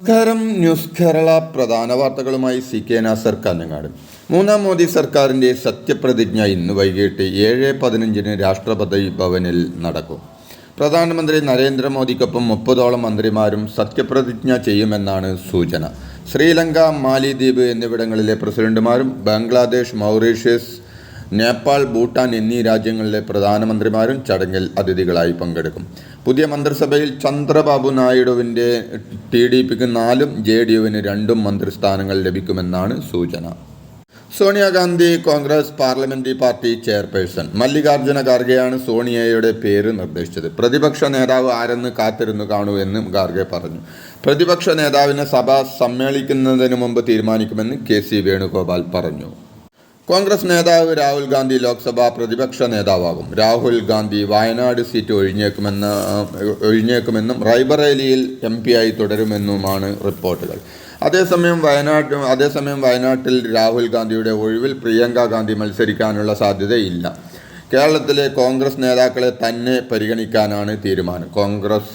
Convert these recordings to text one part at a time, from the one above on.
നമസ്കാരം. ന്യൂസ് കേരള പ്രധാന വാർത്തകളുമായി CK നാസർ കാഞ്ഞങ്ങാട്. മൂന്നാം മോദി സർക്കാരിൻ്റെ സത്യപ്രതിജ്ഞ ഇന്ന് വൈകിട്ട് 7:15 രാഷ്ട്രപതി ഭവനിൽ നടക്കും. പ്രധാനമന്ത്രി നരേന്ദ്രമോദിക്കൊപ്പം 30ഓളം മന്ത്രിമാരും സത്യപ്രതിജ്ഞ ചെയ്യുമെന്നാണ് സൂചന. ശ്രീലങ്ക, മാലിദ്വീപ് എന്നിവിടങ്ങളിലെ പ്രസിഡന്റുമാരും ബംഗ്ലാദേശ്, മൗറീഷ്യസ്, നേപ്പാൾ, ഭൂട്ടാൻ എന്നീ രാജ്യങ്ങളിലെ പ്രധാനമന്ത്രിമാരും ചടങ്ങിൽ അതിഥികളായി പങ്കെടുക്കും. പുതിയ മന്ത്രിസഭയിൽ ചന്ദ്രബാബു നായിഡുവിൻ്റെ TDPക്ക് 4ഉം JDUവിന് 2ഉം മന്ത്രിസ്ഥാനങ്ങൾ ലഭിക്കുമെന്നാണ് സൂചന. Sonia Gandhi Congress parliamentary party chairperson. Mallikarjuna ഖാർഗെയാണ് സോണിയയുടെ പേര് നിർദ്ദേശിച്ചത്. പ്രതിപക്ഷ നേതാവ് ആരെന്ന് കാത്തിരുന്നു കാണൂ എന്ന് ഖാർഗെ പറഞ്ഞു. പ്രതിപക്ഷ നേതാവിനെ സഭ സമ്മേളിക്കുന്നതിന് മുമ്പ് തീരുമാനിക്കുമെന്ന് KC വേണുഗോപാൽ പറഞ്ഞു. കോൺഗ്രസ് നേതാവ് രാഹുൽ ഗാന്ധി ലോക്സഭാ പ്രതിപക്ഷ നേതാവാകും. രാഹുൽ ഗാന്ധി വയനാട് സീറ്റ് ഒഴിഞ്ഞേക്കുമെന്നും റായ്ബറേലിയിൽ MP തുടരുമെന്നുമാണ് റിപ്പോർട്ടുകൾ. അതേസമയം വയനാട്ടിൽ രാഹുൽ ഗാന്ധിയുടെ ഒഴിവിൽ പ്രിയങ്ക ഗാന്ധി മത്സരിക്കാനുള്ള സാധ്യതയില്ല. കേരളത്തിലെ കോൺഗ്രസ് നേതാക്കളെ തന്നെ പരിഗണിക്കാനാണ് തീരുമാനം. കോൺഗ്രസ്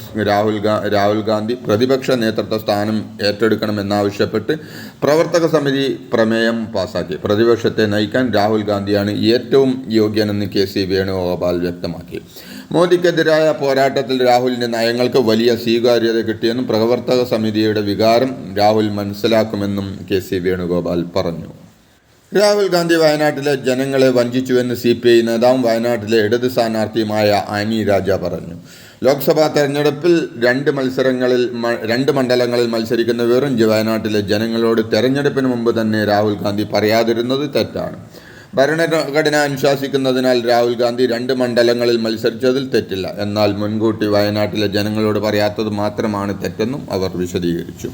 രാഹുൽ ഗാന്ധി പ്രതിപക്ഷ നേതൃത്വ സ്ഥാനം ഏറ്റെടുക്കണമെന്നാവശ്യപ്പെട്ട് പ്രവർത്തക സമിതി പ്രമേയം പാസാക്കി. പ്രതിപക്ഷത്തെ നയിക്കാൻ രാഹുൽ ഗാന്ധിയാണ് ഏറ്റവും യോഗ്യനെന്ന് KC വേണുഗോപാൽ വ്യക്തമാക്കി. മോദിക്കെതിരായ പോരാട്ടത്തിൽ രാഹുലിൻ്റെ നയങ്ങൾക്ക് വലിയ സ്വീകാര്യത കിട്ടിയെന്നും പ്രവർത്തക സമിതിയുടെ വികാരം രാഹുൽ മനസ്സിലാക്കുമെന്നും KC വേണുഗോപാൽ പറഞ്ഞു. രാഹുൽ ഗാന്ധി വയനാട്ടിലെ ജനങ്ങളെ വഞ്ചിച്ചുവെന്ന് CPI നേതാവും വയനാട്ടിലെ ഇടത് സ്ഥാനാർത്ഥിയുമായ ആനി രാജ പറഞ്ഞു. ലോക്സഭാ തെരഞ്ഞെടുപ്പിൽ 2 മണ്ഡലങ്ങളിൽ മത്സരിക്കുന്ന വയനാട്ടിലെ ജനങ്ങളോട് തെരഞ്ഞെടുപ്പിന് മുമ്പ് തന്നെ രാഹുൽ ഗാന്ധി പറയാതിരുന്നത് തെറ്റാണ്. ഭരണഘടന അനുശാസിക്കുന്നതിനാൽ രാഹുൽ ഗാന്ധി 2 മണ്ഡലങ്ങളിൽ മത്സരിച്ചതിൽ തെറ്റില്ല. എന്നാൽ മുൻകൂട്ടി വയനാട്ടിലെ ജനങ്ങളോട് പറയാത്തത് മാത്രമാണ് തെറ്റെന്നും അവർ വിശദീകരിച്ചു.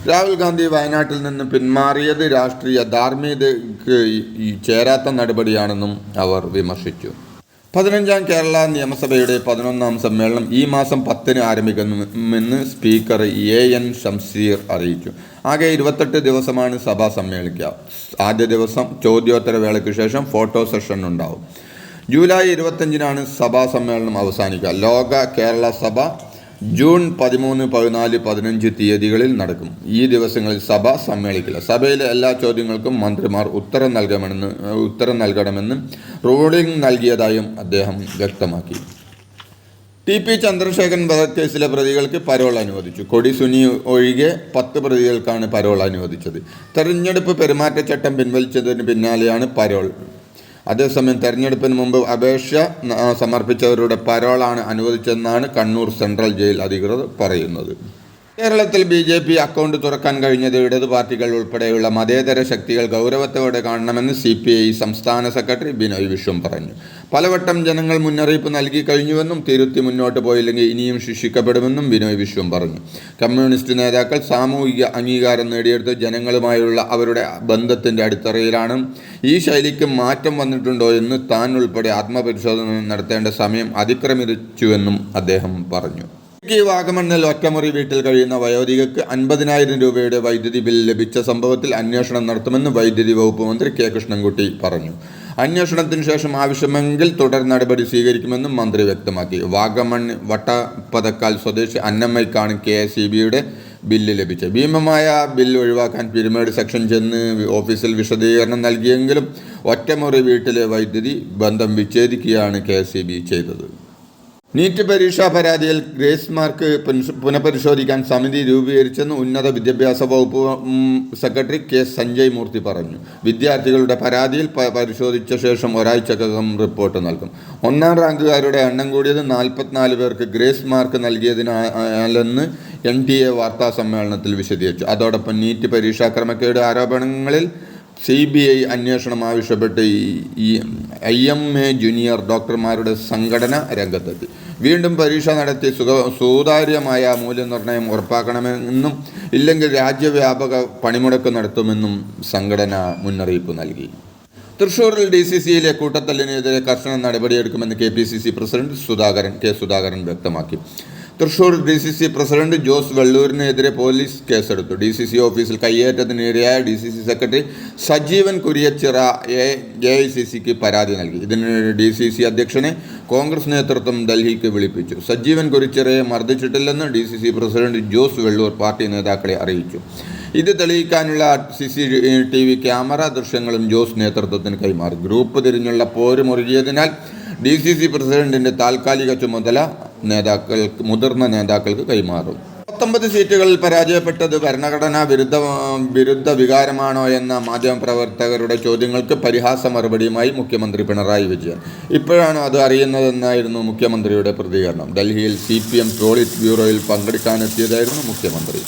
രാഹുൽ ഗാന്ധി വയനാട്ടിൽ നിന്ന് പിന്മാറിയത് രാഷ്ട്രീയ ധാർമ്മികതയ്ക്ക് ചേരാത്ത നടപടിയാണെന്നും അവർ വിമർശിച്ചു. 15ാം കേരള നിയമസഭയുടെ 11ാം സമ്മേളനം ഈ മാസം 10-ന് ആരംഭിക്കുമെന്ന് സ്പീക്കർ AN ഷംസീർ അറിയിച്ചു. ആകെ 28 ദിവസമാണ് സഭ സമ്മേളിക്കുക. ആദ്യ ദിവസം ചോദ്യോത്തരവേളയ്ക്ക് ശേഷം ഫോട്ടോ സെഷൻ ഉണ്ടാവും. ജൂലൈ 25-നാണ് സഭാ സമ്മേളനം അവസാനിക്കുക. ലോക കേരള സഭ ജൂൺ 13, 14, 15 തീയതികളിൽ നടക്കും. ഈ ദിവസങ്ങളിൽ സഭ സമ്മേളിക്കില്ല. സഭയിലെ എല്ലാ ചോദ്യങ്ങൾക്കും മന്ത്രിമാർ ഉത്തരം നൽകണമെന്ന് റൂളിംഗ് നൽകിയതായും അദ്ദേഹം വ്യക്തമാക്കി. TP ചന്ദ്രശേഖരൻ വധക്കേസിലെ പ്രതികൾക്ക് പരോൾ അനുവദിച്ചു. കൊടി സുനി ഒഴികെ 10 പ്രതികൾക്കാണ് പരോൾ അനുവദിച്ചത്. തെരഞ്ഞെടുപ്പ് പെരുമാറ്റച്ചട്ടം പിൻവലിച്ചതിന് പിന്നാലെയാണ് പരോൾ. അതേസമയം തെരഞ്ഞെടുപ്പിന് മുമ്പ് അപേക്ഷ സമർപ്പിച്ചവരുടെ പരോളാണ് അനുവദിച്ചതെന്നാണ് കണ്ണൂർ സെൻട്രൽ ജയിൽ അധികൃതർ പറയുന്നത്. കേരളത്തിൽ BJP അക്കൗണ്ട് തുറക്കാൻ കഴിഞ്ഞത് ഇടതു പാർട്ടികൾ ഉൾപ്പെടെയുള്ള മതേതര ശക്തികൾ ഗൗരവത്തോടെ കാണണമെന്ന് CPI സംസ്ഥാന സെക്രട്ടറി ബിനോയ് വിശ്വം പറഞ്ഞു. പലവട്ടം ജനങ്ങൾ മുന്നറിയിപ്പ് നൽകി കഴിഞ്ഞുവെന്നും തിരുത്തി മുന്നോട്ട് പോയില്ലെങ്കിൽ ഇനിയും ശിക്ഷിക്കപ്പെടുമെന്നും ബിനോയ് വിശ്വം പറഞ്ഞു. കമ്മ്യൂണിസ്റ്റ് നേതാക്കൾ സാമൂഹിക അംഗീകാരം നേടിയെടുത്ത് ജനങ്ങളുമായുള്ള അവരുടെ ബന്ധത്തിൻ്റെ അടിത്തറയിലാണ്. ഈ ശൈലിക്ക് മാറ്റം വന്നിട്ടുണ്ടോ എന്ന് താൻ ഉൾപ്പെടെ ആത്മപരിശോധന നടത്തേണ്ട സമയം അതിക്രമിച്ചുവെന്നും അദ്ദേഹം പറഞ്ഞു. വാഗമണ്ണിൽ ഒറ്റമുറി വീട്ടിൽ കഴിയുന്ന വയോധികക്ക് 50,000 രൂപയുടെ വൈദ്യുതി ബിൽ ലഭിച്ച സംഭവത്തിൽ അന്വേഷണം നടത്തുമെന്ന് വൈദ്യുതി വകുപ്പ് മന്ത്രി K കൃഷ്ണൻകുട്ടി പറഞ്ഞു. അന്വേഷണത്തിന് ശേഷം ആവശ്യമെങ്കിൽ തുടർ നടപടി സ്വീകരിക്കുമെന്നും മന്ത്രി വ്യക്തമാക്കി. വാഗമൺ വട്ടപ്പതക്കാൽ സ്വദേശി അന്നമ്മയ്ക്കാണ് KSEBയുടെ ബില്ല് ലഭിച്ചത്. ഭീമമായ ബില്ല് ഒഴിവാക്കാൻ പിരിമേഡ് സെക്ഷൻ ചെന്ന് ഓഫീസിൽ വിശദീകരണം നൽകിയെങ്കിലും ഒറ്റമുറി വീട്ടിലെ വൈദ്യുതി ബന്ധം വിച്ഛേദിക്കുകയാണ് KSEB ചെയ്തത്. നീറ്റ് പരീക്ഷാ പരാതിയിൽ ഗ്രേസ് മാർക്ക് പുനഃപരിശോധിക്കാൻ സമിതി രൂപീകരിച്ചെന്ന് ഉന്നത വിദ്യാഭ്യാസ വകുപ്പ് സെക്രട്ടറി K സഞ്ജയ് മൂർത്തി പറഞ്ഞു. വിദ്യാർത്ഥികളുടെ പരാതിയിൽ പരിശോധിച്ച ശേഷം ഒരാഴ്ചക്കകം റിപ്പോർട്ട് നൽകും. 1ാം റാങ്കുകാരുടെ എണ്ണം കൂടിയത് 44 പേർക്ക് ഗ്രേസ് മാർക്ക് നൽകിയതിനാലെന്ന് NTA വാർത്താ സമ്മേളനത്തിൽ വിശദീകരിച്ചു. അതോടൊപ്പം നീറ്റ് പരീക്ഷാ ക്രമക്കേട് ആരോപണങ്ങളിൽ CBI അന്വേഷണം ആവശ്യപ്പെട്ട് IMA ജൂനിയർ ഡോക്ടർമാരുടെ സംഘടന രംഗത്തെത്തി. വീണ്ടും പരീക്ഷ നടത്തി സുതാര്യമായ മൂല്യനിർണ്ണയം ഉറപ്പാക്കണമെന്നും ഇല്ലെങ്കിൽ രാജ്യവ്യാപക പണിമുടക്ക് നടത്തുമെന്നും സംഘടന മുന്നറിയിപ്പ് നൽകി. തൃശൂരിൽ DCCയിലെ കൂട്ടത്തല്ലിനെതിരെ കർശന നടപടിയെടുക്കുമെന്ന് KPCC പ്രസിഡന്റ് K സുധാകരൻ വ്യക്തമാക്കി. തൃശൂർ DCC പ്രസിഡന്റ് ജോസ് വെള്ളൂരിനെതിരെ പോലീസ് കേസെടുത്തു. DCC ഓഫീസിൽ കയ്യേറ്റത്തിനിരയായ DCC സെക്രട്ടറി സജീവൻ കുര്യച്ചിറ AICCക്ക് പരാതി നൽകി. ഇതിന് DCC അധ്യക്ഷനെ കോൺഗ്രസ് നേതൃത്വം ഡൽഹിക്ക് വിളിപ്പിച്ചു. സജീവൻ കുര്യച്ചിറയെ മർദ്ദിച്ചിട്ടില്ലെന്ന് DCC president Jose Vellur party നേതാക്കളെ അറിയിച്ചു. ഇത് തെളിയിക്കാനുള്ള CCTV ക്യാമറ ദൃശ്യങ്ങളും ജോസ് നേതൃത്വത്തിന് കൈമാറി. ഗ്രൂപ്പ് തിരിഞ്ഞുള്ള പോര് മുറുകിയതിനാൽ DCC പ്രസിഡന്റിന്റെ താൽക്കാലിക ചുമതല മുതിർന്ന നേതാക്കൾക്ക് കൈമാറും. 19 സീറ്റുകളിൽ പരാജയപ്പെട്ടത് ഭരണഘടനാ വിരുദ്ധ വികാരമാണോ എന്ന മാധ്യമപ്രവർത്തകരുടെ ചോദ്യങ്ങൾക്ക് പരിഹാസ മറുപടിയുമായി മുഖ്യമന്ത്രി പിണറായി വിജയൻ. ഇപ്പോഴാണ് അത് അറിയുന്നതെന്നായിരുന്നു മുഖ്യമന്ത്രിയുടെ പ്രതികരണം. ഡൽഹിയിൽ CPM പോളിറ്റ് ബ്യൂറോയിൽ പങ്കെടുക്കാനെത്തിയതായിരുന്നു മുഖ്യമന്ത്രി.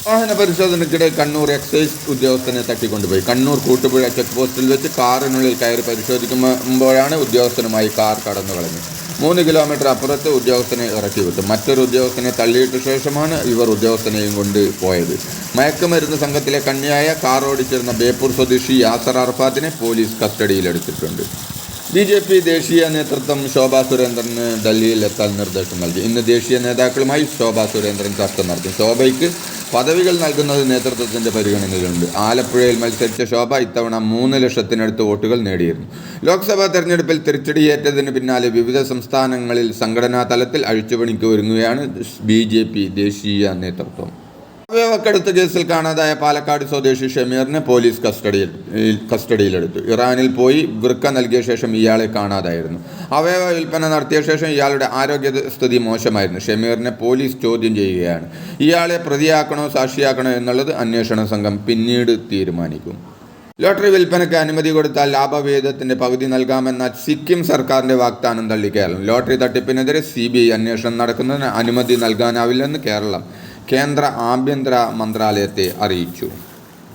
വാഹന പരിശോധനയ്ക്കിടെ കണ്ണൂർ എക്സൈസ് ഉദ്യോഗസ്ഥനെ തട്ടിക്കൊണ്ടുപോയി. കണ്ണൂർ കൂട്ടുപുഴ ചെക്ക് പോസ്റ്റിൽ വെച്ച് കാറിനുള്ളിൽ കയറി പരിശോധിക്കുമ്പോഴാണ് ഉദ്യോഗസ്ഥനുമായി കാർ കടന്നു കളഞ്ഞത്. 3 കിലോമീറ്റർ അപ്പുറത്ത് ഉദ്യോഗസ്ഥനെ ഇറക്കി വിട്ടു. മറ്റൊരു ഉദ്യോഗസ്ഥനെ തള്ളിയിട്ട ശേഷമാണ് ഇവർ ഉദ്യോഗസ്ഥനെയും കൊണ്ട് പോയത്. മയക്കുമരുന്ന് സംഘത്തിലെ കണ്ണിയായ കാർ ഓടിച്ചിരുന്ന ബേപ്പൂർ സ്വദേശി യാസർ അറഫാത്തിനെ പോലീസ് കസ്റ്റഡിയിലെടുത്തിട്ടുണ്ട്. BJP ദേശീയ നേതൃത്വം ശോഭാ സുരേന്ദ്രന് ഡൽഹിയിൽ എത്താൻ നിർദ്ദേശം നൽകി. ഇന്ന് ദേശീയ നേതാക്കളുമായി ശോഭാ സുരേന്ദ്രൻ ചർച്ച നടത്തി. ശോഭയ്ക്ക് പദവികൾ നൽകുന്നത് നേതൃത്വത്തിൻ്റെ പരിഗണനയിലുണ്ട്. ആലപ്പുഴയിൽ മത്സരിച്ച ശോഭ ഇത്തവണ 3 ലക്ഷത്തിനടുത്ത് വോട്ടുകൾ നേടിയിരുന്നു. ലോക്സഭാ തെരഞ്ഞെടുപ്പിൽ തിരിച്ചടിയേറ്റതിന് പിന്നാലെ വിവിധ സംസ്ഥാനങ്ങളിൽ സംഘടനാ തലത്തിൽ അഴിച്ചുപണിക്ക് ഒരുങ്ങുകയാണ് BJP ദേശീയ നേതൃത്വം. അവയവക്കടത്ത് കേസിൽ കാണാതായ പാലക്കാട് സ്വദേശി ഷമീറിനെ പോലീസ് കസ്റ്റഡിയിലെടുത്തു. ഇറാനിൽ പോയി വൃക്ക നൽകിയ ശേഷം ഇയാളെ കാണാതായിരുന്നു. അവയവ വിൽപ്പന നടത്തിയ ശേഷം ഇയാളുടെ ആരോഗ്യസ്ഥിതി മോശമായിരുന്നു. ഷമീറിനെ പോലീസ് ചോദ്യം ചെയ്യുകയാണ്. ഇയാളെ പ്രതിയാക്കണോ സാക്ഷിയാക്കണോ എന്നുള്ളത് അന്വേഷണ സംഘം പിന്നീട് തീരുമാനിക്കും. ലോട്ടറി വിൽപ്പനയ്ക്ക് അനുമതി കൊടുത്താൽ ലാഭവിഹിതത്തിൻ്റെ പകുതി നൽകാമെന്ന സിക്കിം സർക്കാരിൻ്റെ വാഗ്ദാനം തള്ളി കേരളം. ലോട്ടറി തട്ടിപ്പിനെതിരെ CBI അന്വേഷണം നടക്കുന്നതിന് അനുമതി നൽകാനാവില്ലെന്ന് കേന്ദ്ര ആഭ്യന്തര മന്ത്രാലയത്തെ അറിയിച്ചു.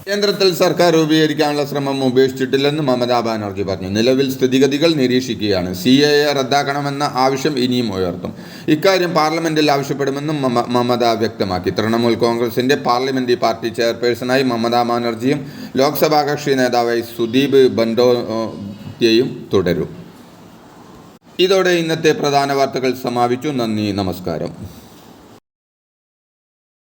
കേന്ദ്രത്തിൽ സർക്കാർ രൂപീകരിക്കാനുള്ള ശ്രമം ഉപേക്ഷിച്ചിട്ടില്ലെന്ന് മമതാ ബാനർജി പറഞ്ഞു. നിലവിൽ സ്ഥിതിഗതികൾ നിരീക്ഷിക്കുകയാണ്. CAA റദ്ദാക്കണമെന്ന ആവശ്യം ഇനിയും ഉയർത്തും. ഇക്കാര്യം പാർലമെന്റിൽ ആവശ്യപ്പെടുമെന്നും മമത വ്യക്തമാക്കി. തൃണമൂൽ കോൺഗ്രസിന്റെ പാർലമെന്ററി പാർട്ടി ചെയർപേഴ്സണായി മമതാ ബാനർജിയും ലോക്സഭാ കക്ഷി നേതാവായി സുദീപ് ബൻഡോത്യയും തുടരും. ഇതോടെ ഇന്നത്തെ പ്രധാന വാർത്തകൾ സമാപിച്ചു. നന്ദി, നമസ്കാരം.